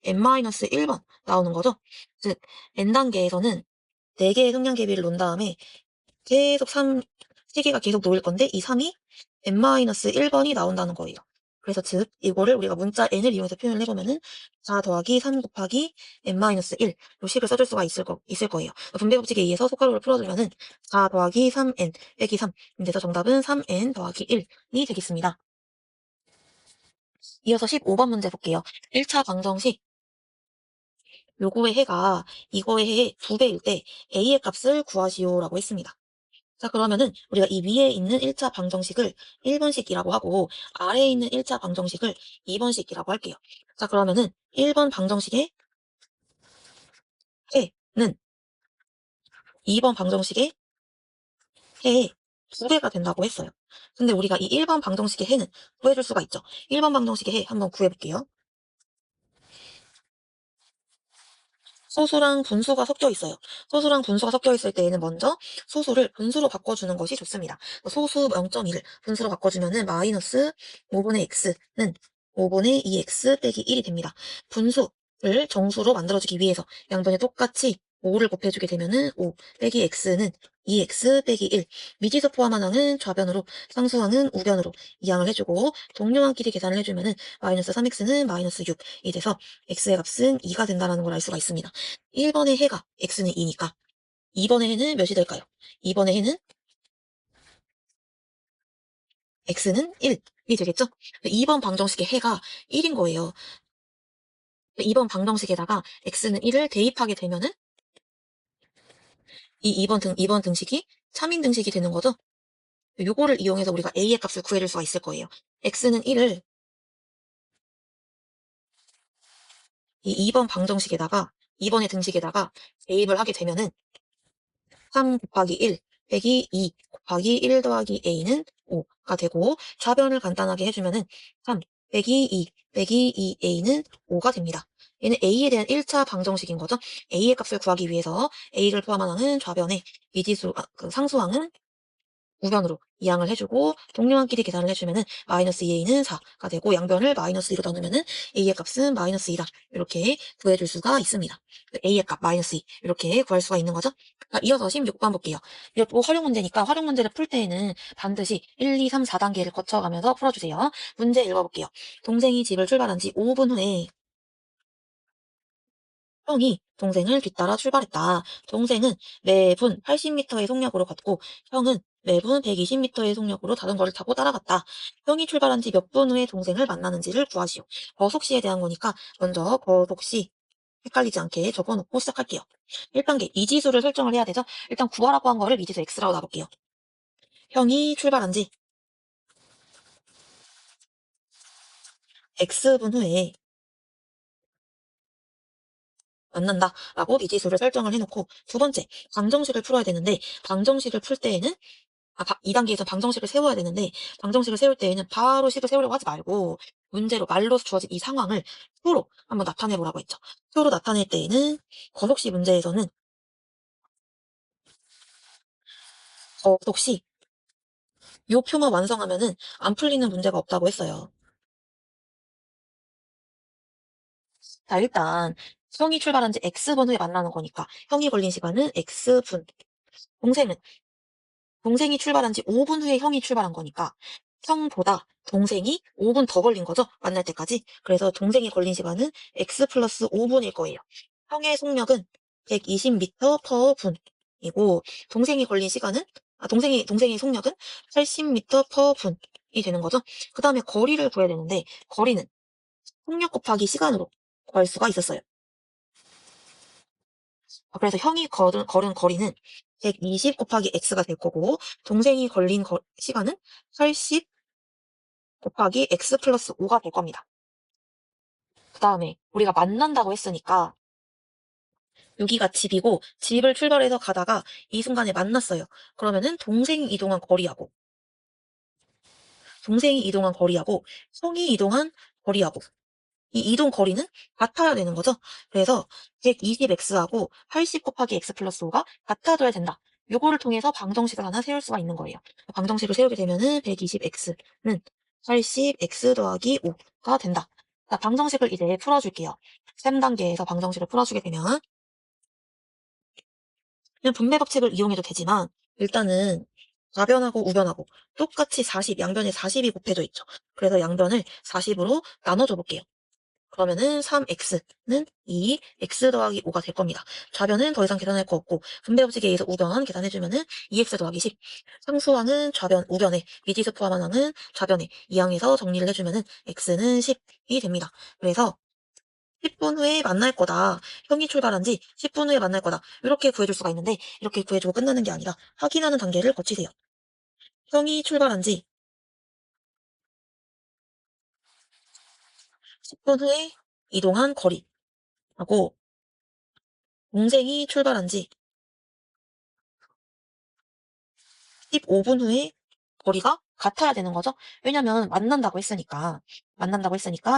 n-1번 나오는 거죠. 즉 n단계에서는 4개의 성량 대비를 놓은 다음에 계속 3개가 계속 놓일 건데 이 3이 n-1번이 나온다는 거예요. 그래서 즉 이거를 우리가 문자 n을 이용해서 표현을 해보면은 4 더하기 3 곱하기 n-1 요 식을 써줄 수가 있을 거예요. 분배법칙에 의해서 속가루를 풀어주면은 4 더하기 3n 빼기 3 그래서 정답은 3n 더하기 1이 되겠습니다. 이어서 15번 문제 볼게요. 1차 방정식 요거의 해가 이거의 해의 2배일 때 a의 값을 구하시오라고 했습니다. 자, 그러면은 우리가 이 위에 있는 1차 방정식을 1번식이라고 하고 아래에 있는 1차 방정식을 2번식이라고 할게요. 자, 그러면은 1번 방정식의 해는 2번 방정식의 해의 2배가 된다고 했어요. 근데 우리가 이 1번 방정식의 해는 구해줄 수가 있죠. 1번 방정식의 해 한번 구해볼게요. 소수랑 분수가 섞여 있어요. 소수랑 분수가 섞여 있을 때에는 먼저 소수를 분수로 바꿔주는 것이 좋습니다. 소수 0.1을 분수로 바꿔주면은 마이너스 5분의 x는 5분의 2x 빼기 1이 됩니다. 분수를 정수로 만들어주기 위해서 양변에 똑같이 5를 곱해주게 되면은 5 빼기 x는 2x 빼기 1. 미지수 포함하나는 좌변으로, 상수항은 우변으로 이항을 해주고 동료항끼리 계산을 해주면은 마이너스 3x는 마이너스 6이 돼서 x의 값은 2가 된다는 걸 알 수가 있습니다. 1번의 해가 x는 2니까 2번의 해는 몇이 될까요? 2번의 해는 x는 1이 되겠죠? 2번 방정식의 해가 1인 거예요. 2번 방정식에다가 x는 1을 대입하게 되면은 이 2번 등식이 3인 등식이 되는 거죠? 요거를 이용해서 우리가 a의 값을 구해줄 수가 있을 거예요. x는 1을 이 2번 방정식에다가 2번의 등식에다가 대입을 하게 되면은 3 곱하기 1 빼기 2 곱하기 1 더하기 a는 5가 되고 좌변을 간단하게 해주면은 3 빼기 2 빼기 2a는 5가 됩니다. 얘는 a에 대한 1차 방정식인 거죠. a의 값을 구하기 위해서 a를 포함하는 좌변에 미지수, 그 상수항은 우변으로 이항을 해주고 동료항끼리 계산을 해주면은 마이너스 2a는 4가 되고 양변을 마이너스 2로 나누면은 a의 값은 마이너스 2다. 이렇게 구해줄 수가 있습니다. a의 값 마이너스 2 이렇게 구할 수가 있는 거죠. 자, 이어서 16번 볼게요. 이것도 활용 문제니까 활용 문제를 풀 때에는 반드시 1, 2, 3, 4단계를 거쳐가면서 풀어주세요. 문제 읽어볼게요. 동생이 집을 출발한 지 5분 후에 형이 동생을 뒤따라 출발했다. 동생은 매분 80m의 속력으로 걷고 형은 매분 120m의 속력으로 자전거를 타고 따라갔다. 형이 출발한 지 몇 분 후에 동생을 만나는지를 구하시오. 거속시에 대한 거니까 먼저 거속시 헷갈리지 않게 적어놓고 시작할게요. 1단계 미지수를 설정을 해야 되죠. 일단 구하라고 한 거를 미지수 x라고 놔볼게요. 형이 출발한 지 x분 후에 만난다라고 미지수를 설정을 해놓고 두 번째 방정식을 풀어야 되는데 방정식을 풀 때에는 2단계에서 방정식을 세워야 되는데 방정식을 세울 때에는 바로 식을 세우려고 하지 말고 문제로 말로 주어진 이 상황을 표로 한번 나타내 보라고 했죠. 표로 나타낼 때에는 거속시 문제에서는 거속시 요 표만 완성하면은 안 풀리는 문제가 없다고 했어요. 자, 일단 형이 출발한 지 X분 후에 만나는 거니까 형이 걸린 시간은 X분. 동생은 동생이 출발한 지 5분 후에 형이 출발한 거니까 형보다 동생이 5분 더 걸린 거죠. 만날 때까지. 그래서 동생이 걸린 시간은 x 플러스 5분일 거예요. 형의 속력은 120m per 분이고 동생이 걸린 시간은 동생의 속력은 80m per 분이 되는 거죠. 그 다음에 거리를 구해야 되는데 거리는 속력 곱하기 시간으로 구할 수가 있었어요. 그래서 형이 걸은 거리는 120 곱하기 x가 될 거고 동생이 걸린 시간은 80 곱하기 x 플러스 5가 될 겁니다. 그 다음에 우리가 만난다고 했으니까 여기가 집이고 집을 출발해서 가다가 이 순간에 만났어요. 그러면은 동생이 이동한 거리하고 형이 이동한 거리하고 이 이동 거리는 같아야 되는 거죠. 그래서 120x하고 80 곱하기 x 플러스 5가 같아져야 된다. 요거를 통해서 방정식을 하나 세울 수가 있는 거예요. 방정식을 세우게 되면은 120x는 80x 더하기 5가 된다. 자, 방정식을 이제 풀어줄게요. 3단계에서 방정식을 풀어주게 되면 그냥 분배 법칙을 이용해도 되지만 일단은 좌변하고 우변하고 똑같이 40, 양변에 40이 곱해져 있죠. 그래서 양변을 40으로 나눠줘 볼게요. 그러면은 3x는 2, x 더하기 5가 될 겁니다. 좌변은 더 이상 계산할 거 없고 분배 법칙에 의해서 우변 계산해주면은 2x 더하기 10. 상수항은 좌변, 우변에, 미지수 포함한 항은 좌변에 이항에서 정리를 해주면은 x는 10이 됩니다. 그래서 10분 후에 만날 거다. 형이 출발한 지 10분 후에 만날 거다. 이렇게 구해줄 수가 있는데 이렇게 구해주고 끝나는 게 아니라 확인하는 단계를 거치세요. 형이 출발한 지 10분 후에 이동한 거리하고 동생이 출발한 지 15분 후에 거리가 같아야 되는 거죠. 왜냐면 만난다고 했으니까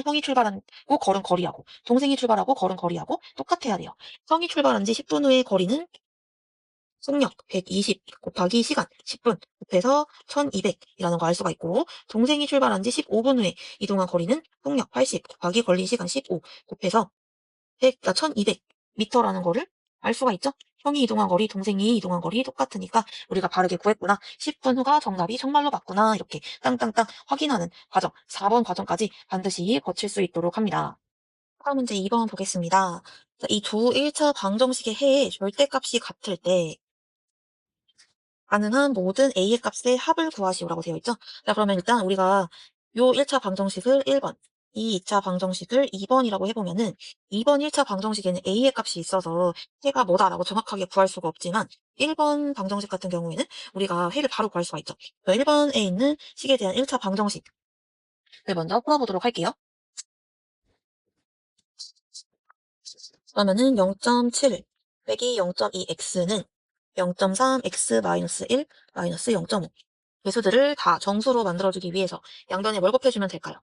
형이 출발하고 걸은 거리하고 동생이 출발하고 걸은 거리하고 똑같아야 돼요. 형이 출발한 지 10분 후에 거리는 속력 120 곱하기 시간 10분 곱해서 1200이라는 거 알 수가 있고, 동생이 출발한 지 15분 후에 이동한 거리는 속력 80 곱하기 걸린 시간 15 곱해서 1200 미터라는 거를 알 수가 있죠. 형이 이동한 거리, 동생이 이동한 거리 똑같으니까 우리가 바르게 구했구나. 10분 후가 정답이 정말로 맞구나. 이렇게 땅땅땅 확인하는 과정, 4번 과정까지 반드시 거칠 수 있도록 합니다. 다음 문제 2번 보겠습니다. 이 두 1차 방정식의 해의 절대값이 같을 때 가능한 모든 A의 값의 합을 구하시오라고 되어 있죠. 자, 그러면 일단 우리가 요 1차 방정식을 1번, 이 2차 방정식을 2번이라고 해보면은 2번 1차 방정식에는 A의 값이 있어서 해가 뭐다라고 정확하게 구할 수가 없지만 1번 방정식 같은 경우에는 우리가 해를 바로 구할 수가 있죠. 1번에 있는 식에 대한 1차 방정식을 먼저 풀어보도록 할게요. 그러면은 0.7 빼기 0.2x는 0.3 x-1 0.5 배수들을 다 정수로 만들어주기 위해서 양변에 뭘 곱해주면 될까요?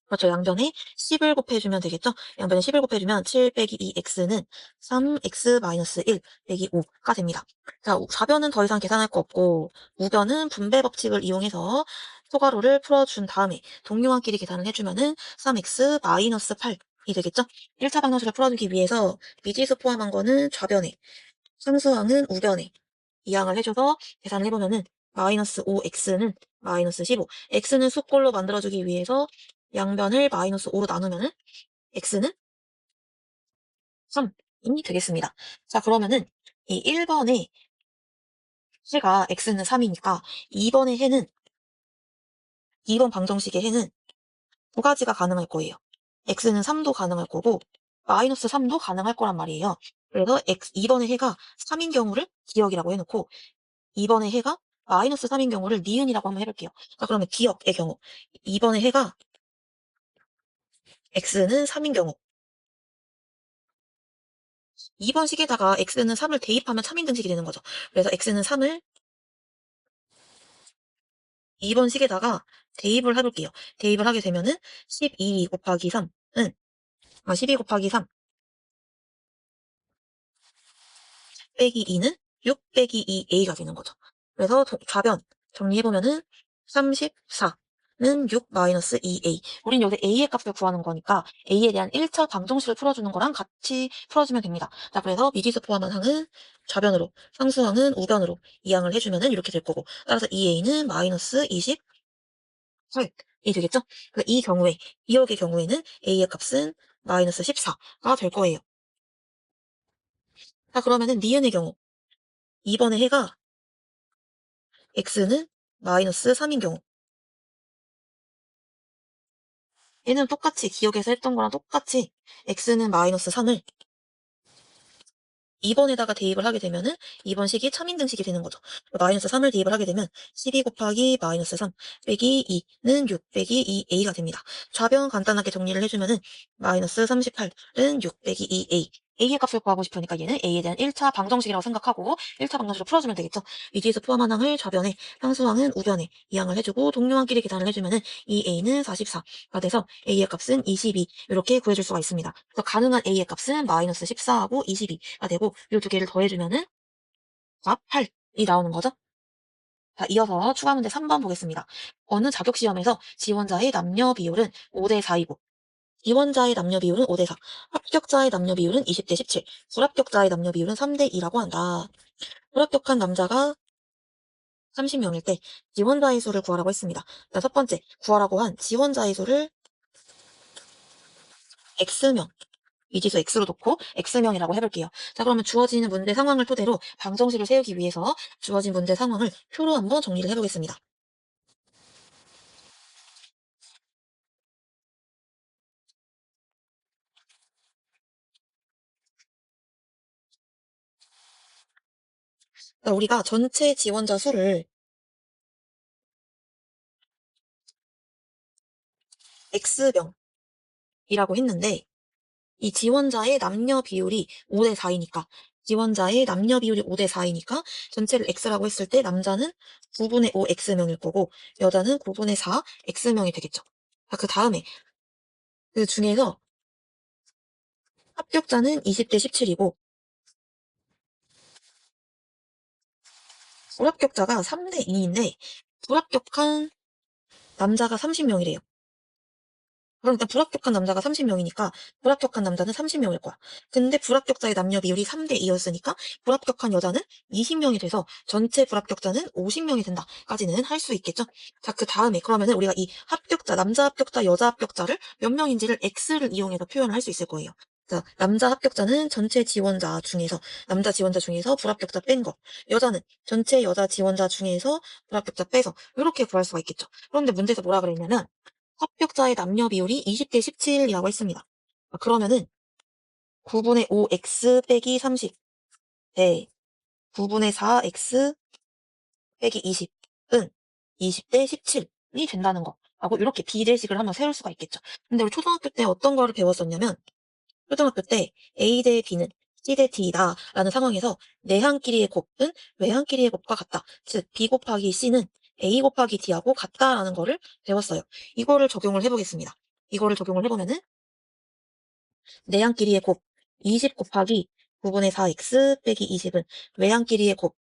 그렇죠. 양변에 10을 곱해주면 되겠죠? 양변에 10을 곱해주면 7 빼기 2x는 3x-1 빼기 5가 됩니다. 자, 좌변은 더 이상 계산할 거 없고 우변은 분배 법칙을 이용해서 소가로를 풀어준 다음에 동료한끼리 계산을 해주면은 3x-8이 되겠죠? 1차 방정식을 풀어주기 위해서 미지수 포함한 거는 좌변에, 상수항은 우변에 이항을 해줘서 계산을 해보면은 마이너스 5x는 마이너스 15. x는 수꼴로 만들어주기 위해서 양변을 마이너스 5로 나누면은 x는 3이 되겠습니다. 자, 그러면은 이 1번의 해가 x는 3이니까 2번의 해는 2번 방정식의 해는 두 가지가 가능할 거예요. x는 3도 가능할 거고 마이너스 3도 가능할 거란 말이에요. 그래서 2번의 해가 3인 경우를 기억이라고 해놓고 2번의 해가 마이너스 3인 경우를 니은이라고 한번 해볼게요. 자, 그러면 기억의 경우 2번의 해가 x는 3인 경우 2번 식에다가 x는 3을 대입하면 3인등식이 되는 거죠. 그래서 x는 3을 2번 식에다가 대입을 해볼게요. 대입을 하게 되면은 12 곱하기 3은 12 곱하기 3 빼기 2는 6 빼기 2a가 되는 거죠. 그래서 좌변 정리해보면은 34는 6 마이너스 2a. 우린 여기 a의 값을 구하는 거니까 a에 대한 1차 방정식을 풀어주는 거랑 같이 풀어주면 됩니다. 자, 그래서 미지수 포함한 항은 좌변으로, 상수항은 우변으로 이항을 해주면은 이렇게 될 거고, 따라서 2a는 마이너스 28이 되겠죠? 이 경우에, 기억의 경우에는 a의 값은 마이너스 14가 될 거예요. 자, 그러면은 니은의 경우 2번의 해가 x는 마이너스 3인 경우 얘는 똑같이 기억에서 했던 거랑 똑같이 x는 마이너스 3을 2번에다가 대입을 하게 되면은 2번 식이 3인등식이 되는 거죠. 마이너스 3을 대입을 하게 되면 12 곱하기 마이너스 3 빼기 2는 6 빼기 2a가 됩니다. 좌변 간단하게 정리를 해주면은 마이너스 38은 6 빼기 2a. a의 값을 구하고 싶으니까 얘는 a에 대한 1차 방정식이라고 생각하고 1차 방정식으로 풀어주면 되겠죠. 위지에서 포함한 항을 좌변에, 상수항은 우변에 이항을 해주고 동료항끼리 계산을 해주면은 이 a는 44가 돼서 a의 값은 22 이렇게 구해줄 수가 있습니다. 그래서 가능한 a의 값은 마이너스 14하고 22가 되고 이 두 개를 더해주면은 답 8이 나오는 거죠. 자, 이어서 추가 문제 3번 보겠습니다. 어느 자격시험에서 지원자의 남녀 비율은 5대 4이고 지원자의 남녀 비율은 5대 4, 합격자의 남녀 비율은 20대 17, 불합격자의 남녀 비율은 3대 2라고 한다. 불합격한 남자가 30명일 때 지원자의 수를 구하라고 했습니다. 자, 첫 번째, 구하라고 한 지원자의 수를 X명, 미지수 X로 놓고 X명이라고 해볼게요. 자, 그러면 주어지는 문제 상황을 토대로 방정식을 세우기 위해서 주어진 문제 상황을 표로 한번 정리를 해보겠습니다. 자, 우리가 전체 지원자 수를 X명이라고 했는데 이 지원자의 남녀 비율이 5대 4이니까 지원자의 남녀 비율이 5대 4이니까 전체를 X라고 했을 때 남자는 9분의 5 X명일 거고 여자는 9분의 4 X명이 되겠죠. 자, 그 다음에 그 중에서 합격자는 20대 17이고 불합격자가 3대 2인데 불합격한 남자가 30명이래요. 그러니까 불합격한 남자가 30명이니까 불합격한 남자는 30명일 거야. 근데 불합격자의 남녀 비율이 3대 2였으니까 불합격한 여자는 20명이 돼서 전체 불합격자는 50명이 된다까지는 할 수 있겠죠. 자, 그 다음에 그러면은 우리가 이 합격자, 남자 합격자, 여자 합격자를 몇 명인지를 X를 이용해서 표현을 할 수 있을 거예요. 자, 남자 합격자는 전체 지원자 중에서 남자 지원자 중에서 불합격자 뺀 거. 여자는 전체 여자 지원자 중에서 불합격자 빼서 이렇게 구할 수가 있겠죠. 그런데 문제에서 뭐라 그랬냐면 합격자의 남녀 비율이 20대 17이라고 했습니다. 그러면은 9분의 5x 빼기 30 대 9분의 4x 빼기 20은 20대 17이 된다는 거. 하고 이렇게 비례식을 한번 세울 수가 있겠죠. 근데 우리 초등학교 때 어떤 거를 배웠었냐면 초등학교 때 A 대 B는 C 대 D다 라는 상황에서 내항끼리의 곱은 외항끼리의 곱과 같다. 즉 B 곱하기 C는 A 곱하기 D하고 같다라는 거를 배웠어요. 이거를 적용을 해보겠습니다. 이거를 적용을 해보면은 내항끼리의 곱 20 곱하기 9분의 4x 빼기 20은 외항끼리의 곱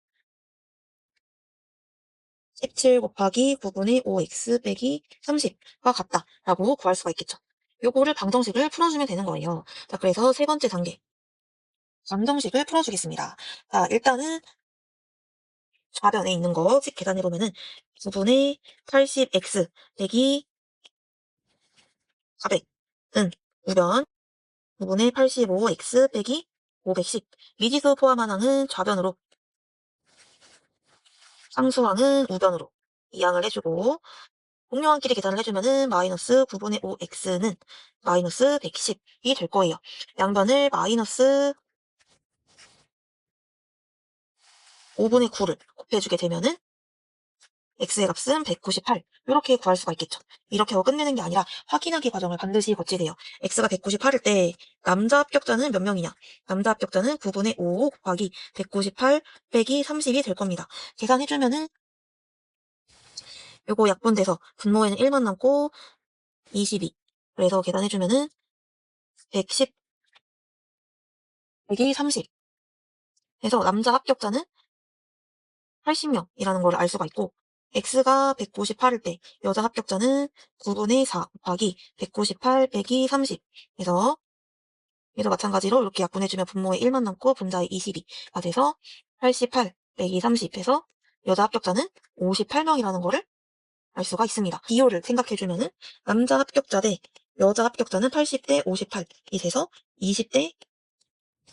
17 곱하기 9분의 5x 빼기 30과 같다라고 구할 수가 있겠죠. 요거를 방정식을 풀어주면 되는 거예요. 자, 그래서 세 번째 단계 방정식을 풀어주겠습니다. 자, 일단은 좌변에 있는 거 계산해보면은 9분의 80x 빼기 400은 우변 9분의 85x 빼기 510 미지수 포함하나는 좌변으로 상수항은 우변으로 이항을 해주고 공요한끼리 계산을 해주면은 마이너스 9분의 5x는 마이너스 110이 될 거예요. 양변을 마이너스 5분의 9를 곱해주게 되면은 x의 값은 198 이렇게 구할 수가 있겠죠. 이렇게 하고 끝내는 게 아니라 확인하기 과정을 반드시 거치세요. x가 198일 때 남자 합격자는 몇 명이냐? 남자 합격자는 9분의 5 곱하기 198 빼기 30이 될 겁니다. 계산해주면은 요거 약분돼서 분모에는 1만 남고 22 그래서 계산해주면은 110 빼기 30 해서 남자 합격자는 80명이라는 걸 알 수가 있고 x가 198일 때 여자 합격자는 9분의 4 곱하기 198 빼기 30 해서 얘도 마찬가지로 이렇게 약분해주면 분모에 1만 남고 분자에 22가 돼서 88 빼기 30 해서 여자 합격자는 58명이라는 거를 알 수가 있습니다. 비율을 생각해주면은 남자 합격자 대 여자 합격자는 80대 58이 돼서 20대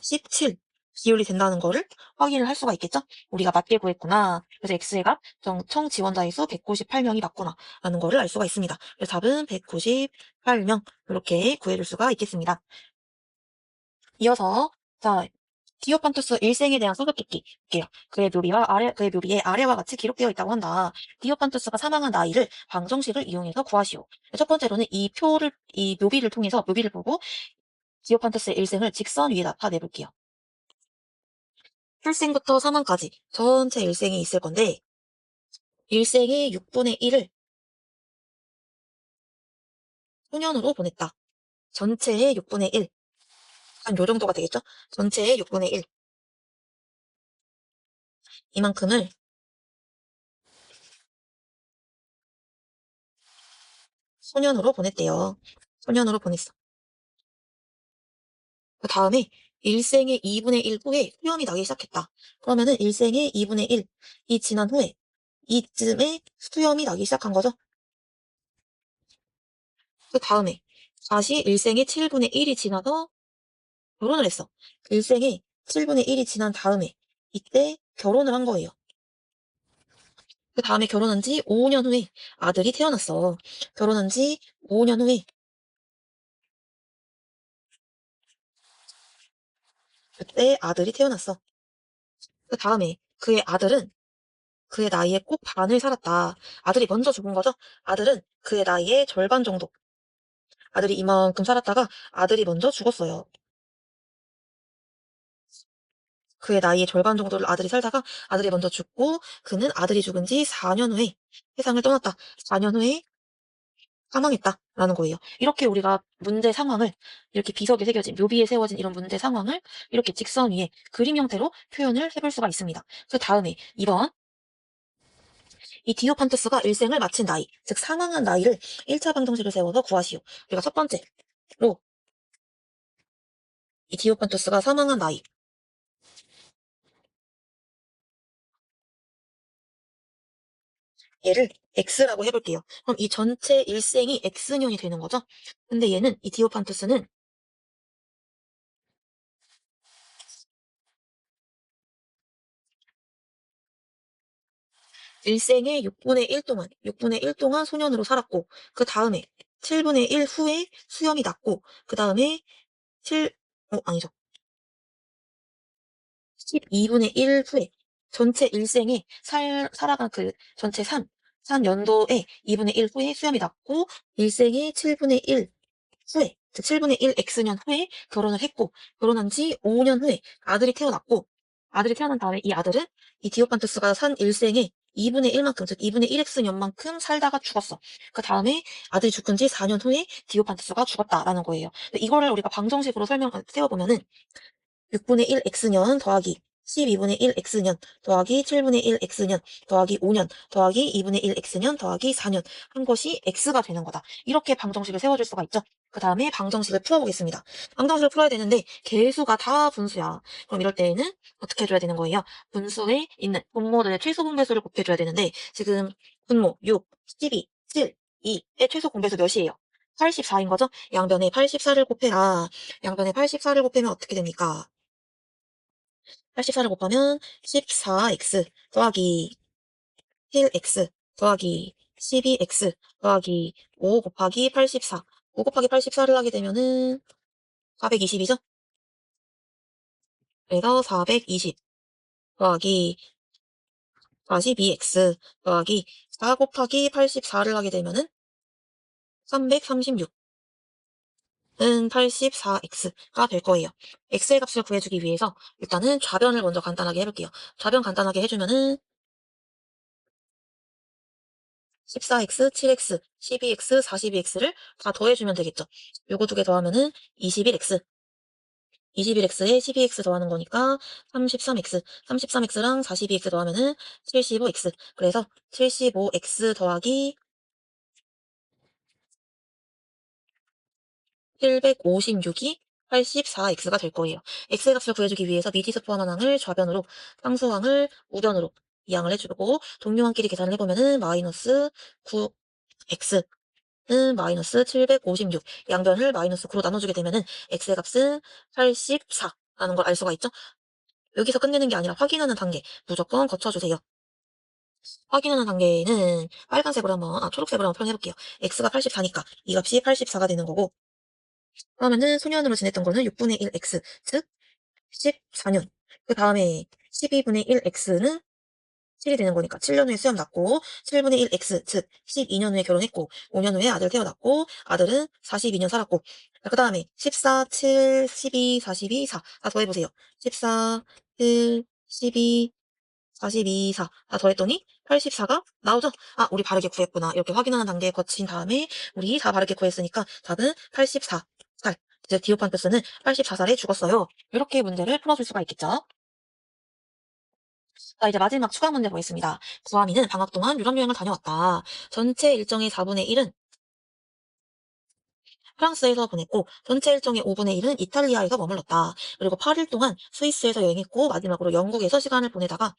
17 비율이 된다는 거를 확인을 할 수가 있겠죠? 우리가 맞게 구했구나. 그래서 X의 값, 총 지원자의 수 198명이 맞구나. 라는 거를 알 수가 있습니다. 그래서 답은 198명. 이렇게 구해줄 수가 있겠습니다. 이어서, 자, 디오판투스 일생에 대한 수수께끼 볼게요. 그의 묘비에 아래와 같이 기록되어 있다고 한다. 디오판투스가 사망한 나이를 방정식을 이용해서 구하시오. 첫 번째로는 이 묘비를 통해서 묘비를 보고 디오판투스의 일생을 직선 위에 나타내볼게요. 출생부터 사망까지 전체 일생이 있을 건데 일생의 6분의 1을 소년으로 보냈다. 전체의 6분의 1. 한 요 정도가 되겠죠? 전체의 6분의 1. 이만큼을 소년으로 보냈대요. 소년으로 보냈어. 그 다음에 일생의 2분의 1 후에 후염이 나기 시작했다. 그러면은 일생의 2분의 1이 지난 후에 이쯤에 수염이 나기 시작한 거죠. 그 다음에 다시 일생의 7분의 1이 지나서 결혼을 했어. 일생의 7분의 1이 지난 다음에 이때 결혼을 한 거예요. 그 다음에 결혼한 지 5년 후에 아들이 태어났어. 결혼한 지 5년 후에 그때 아들이 태어났어. 그 다음에 그의 아들은 그의 나이의 꼭 반을 살았다. 아들이 먼저 죽은 거죠. 아들은 그의 나이의 절반 정도. 아들이 이만큼 살았다가 아들이 먼저 죽었어요. 그의 나이의 절반 정도를 아들이 살다가 아들이 먼저 죽고 그는 아들이 죽은 지 4년 후에 세상을 떠났다. 4년 후에 사망했다라는 거예요. 이렇게 우리가 문제 상황을 이렇게 비석에 새겨진 묘비에 세워진 이런 문제 상황을 이렇게 직선 위에 그림 형태로 표현을 해볼 수가 있습니다. 그 다음에 2번 이 디오판투스가 일생을 마친 나이, 즉 사망한 나이를 1차 방정식을 세워서 구하시오. 우리가 첫 번째로 이 디오판투스가 사망한 나이 얘를 x라고 해볼게요. 그럼 이 전체 일생이 x년이 되는 거죠. 근데 얘는 이 디오판투스는 일생의 6분의 1 동안, 6분의 1 동안 소년으로 살았고, 그 다음에 7분의 1 후에 수염이 났고, 그 다음에 7, 아니죠. 12분의 1 후에 전체 일생에 살아간 그 전체 산 연도에 2분의 1 후에 수염이 났고, 일생의 7분의 1 후에, 즉 7분의 1 X년 후에 결혼을 했고, 결혼한 지 5년 후에 아들이 태어났고, 아들이 태어난 다음에 이 아들은 이 디오판투스가 산 일생의 2분의 1만큼, 즉 2분의 1X년만큼 살다가 죽었어. 그 다음에 아들이 죽은 지 4년 후에 디오판투스가 죽었다라는 거예요. 이거를 우리가 방정식으로 세워보면은 6분의 1 X년 더하기 12분의 1 X년 더하기 7분의 1 X년 더하기 5년 더하기 2분의 1 X년 더하기 4년 한 것이 X가 되는 거다. 이렇게 방정식을 세워줄 수가 있죠. 그 다음에 방정식을 풀어보겠습니다. 방정식을 풀어야 되는데 개수가 다 분수야. 그럼 이럴 때에는 어떻게 해줘야 되는 거예요? 분수에 있는 분모들의 최소 공배수를 곱해줘야 되는데 지금 분모 6, 12, 7, 2의 최소 공배수 몇이에요? 84인 거죠? 양변에 84를 곱해라. 양변에 84를 곱하면 어떻게 됩니까? 84를 곱하면 14x 더하기 1x 더하기 12x 더하기 5 곱하기 84. 5 곱하기 84를 하게 되면은 420이죠? 그래서 420 더하기 42x 더하기 4 곱하기 84를 하게 되면은 336은 84x가 될 거예요. x의 값을 구해주기 위해서 일단은 좌변을 먼저 간단하게 해볼게요. 좌변 간단하게 해주면은 14x, 7x, 12x, 42x를 다 더해주면 되겠죠. 요거 두 개 더하면은 21x. 21x에 12x 더하는 거니까 33x. 33x랑 42x 더하면은 75x. 그래서 75x 더하기 756이 84x가 될 거예요. x의 값을 구해주기 위해서 미지수 포함한 항을 좌변으로, 상수항을 우변으로 이항을 해주고 동료항끼리 계산을 해보면은 마이너스 9x 는 마이너스 756 양변을 마이너스 9로 나눠주게 되면은 x의 값은 84라는 걸 알 수가 있죠. 여기서 끝내는 게 아니라 확인하는 단계 무조건 거쳐주세요. 확인하는 단계는 빨간색으로 초록색으로 한번 표현해볼게요. x가 84니까 이 값이 84가 되는 거고 그러면은 소년으로 지냈던 거는 6분의 1x 즉 14년 그 다음에 12분의 1x는 7이 되는 거니까 7년 후에 수염 났고 7분의 1x 즉 12년 후에 결혼했고 5년 후에 아들 태어났고 아들은 42년 살았고 그 다음에 14, 7, 12, 42, 4 다 더해보세요. 14, 7, 12, 42, 4 다 더했더니 84가 나오죠? 아 우리 바르게 구했구나 이렇게 확인하는 단계 거친 다음에 우리 다 바르게 구했으니까 답은 84살 즉 디오판투스는 84살에 죽었어요. 이렇게 문제를 풀어줄 수가 있겠죠? 자, 이제 마지막 추가 문제 보겠습니다. 구하미는 방학 동안 유럽 여행을 다녀왔다. 전체 일정의 4분의 1은 프랑스에서 보냈고, 전체 일정의 5분의 1은 이탈리아에서 머물렀다. 그리고 8일 동안 스위스에서 여행했고, 마지막으로 영국에서 시간을 보내다가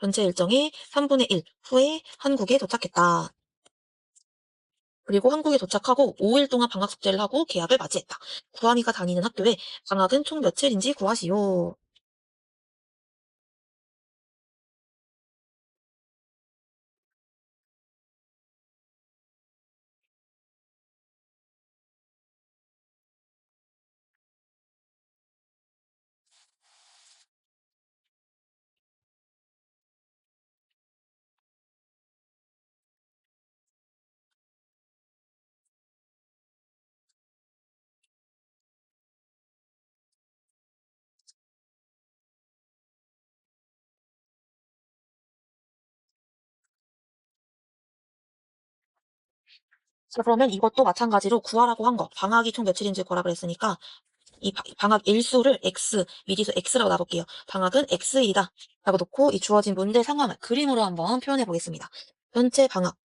전체 일정의 3분의 1 후에 한국에 도착했다. 그리고 한국에 도착하고 5일 동안 방학 숙제를 하고 개학을 맞이했다. 구하미가 다니는 학교에 방학은 총 며칠인지 구하시오. 자, 그러면 이것도 마찬가지로 구하라고 한 거. 방학이 총 며칠인지 구하라 그랬으니까 이 방학 일수를 x, 미지수 x라고 놔볼게요. 방학은 x이다 라고 놓고 이 주어진 문제 상황을 그림으로 한번 표현해 보겠습니다. 전체 방학,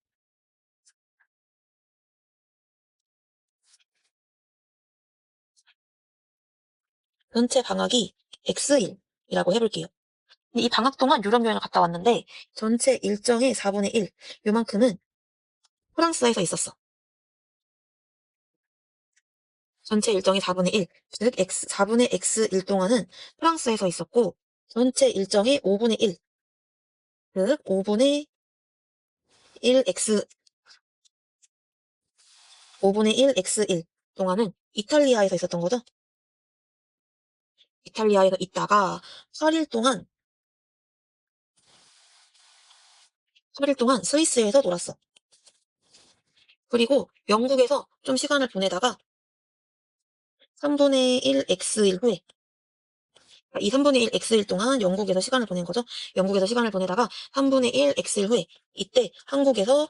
전체 방학이 x일이라고 해볼게요. 이 방학 동안 유럽 여행을 갔다 왔는데 전체 일정의 4분의 1, 요만큼은 프랑스에서 있었어. 전체 일정의 4분의 1, 즉 4분의 x일 동안은 프랑스에서 있었고 전체 일정의 5분의 1, 즉 5분의 1x, 5분의 1x1 동안은 이탈리아에서 있었던 거죠. 이탈리아에서 있다가 8일 동안 8일 동안 스위스에서 놀았어. 그리고 영국에서 좀 시간을 보내다가 3분의 1x일 후에 이 3분의 1 x일 동안 영국에서 시간을 보낸 거죠. 영국에서 시간을 보내다가 3분의 1 x일 후에 이때 영국에서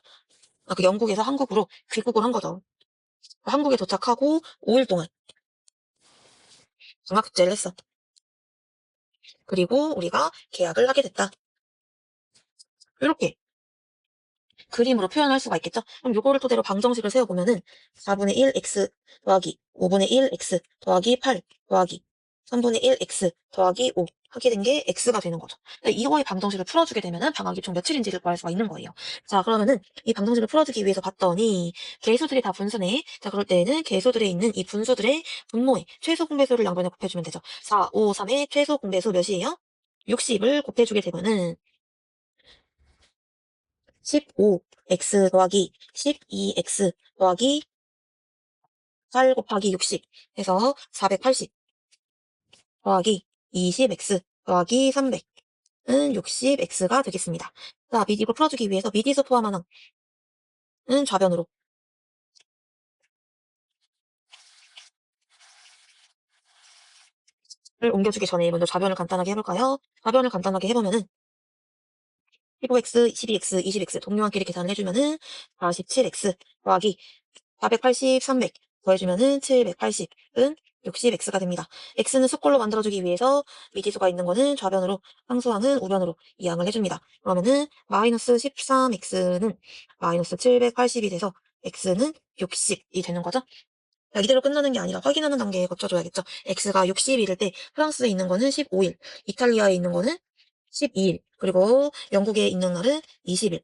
한국으로 귀국을 한 거죠. 한국에 도착하고 5일 동안 방학숙제를 했어. 그리고 우리가 계약을 하게 됐다. 이렇게 그림으로 표현할 수가 있겠죠? 그럼 요거를 토대로 방정식을 세워보면은 4분의 1x 더하기 5분의 1x 더하기 8 더하기 3분의 1x 더하기 5 하게 된 게 x가 되는 거죠. 이거의 방정식을 풀어주게 되면은 방학이 총 며칠인지를 구할 수가 있는 거예요. 자, 그러면은 이 방정식을 풀어주기 위해서 봤더니 개수들이 다 분수네. 자, 그럴 때는 개수들에 있는 이 분수들의 분모의 최소 공배수를 양변에 곱해주면 되죠. 4, 5, 3의 최소 공배수 몇이에요? 60을 곱해주게 되면은 15x 더하기 12x 더하기 8 곱하기 60 해서 480 더하기 20x 더하기 300은 60x가 되겠습니다. 자, 이걸 풀어주기 위해서 미지수 포함하는 좌변으로 를 옮겨주기 전에 먼저 좌변을 간단하게 해볼까요? 좌변을 간단하게 해보면은 15x, 12x, 20x 동료한끼리 계산을 해주면은 47x 더하기 480, 300 더해주면은 780은 60x가 됩니다. x는 숫꼴로 만들어주기 위해서 미지수가 있는 거는 좌변으로, 상수항은 우변으로 이항을 해줍니다. 그러면은 마이너스 13x는 마이너스 780이 돼서 x는 60이 되는 거죠. 자, 이대로 끝나는 게 아니라 확인하는 단계에 거쳐줘야겠죠. x가 60일일 때 프랑스에 있는 거는 15일, 이탈리아에 있는 거는 12일, 그리고 영국에 있는 날은 20일.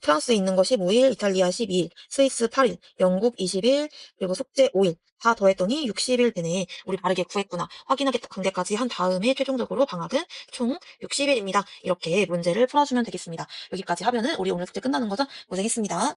프랑스에 있는 거 15일, 이탈리아 12일, 스위스 8일, 영국 20일, 그리고 속제 5일. 다 더했더니 60일 되네. 우리 바르게 구했구나. 확인하겠다 단계까지 한 다음에 최종적으로 방학은 총 60일입니다. 이렇게 문제를 풀어주면 되겠습니다. 여기까지 하면은 우리 오늘 숙제 끝나는 거죠? 고생했습니다.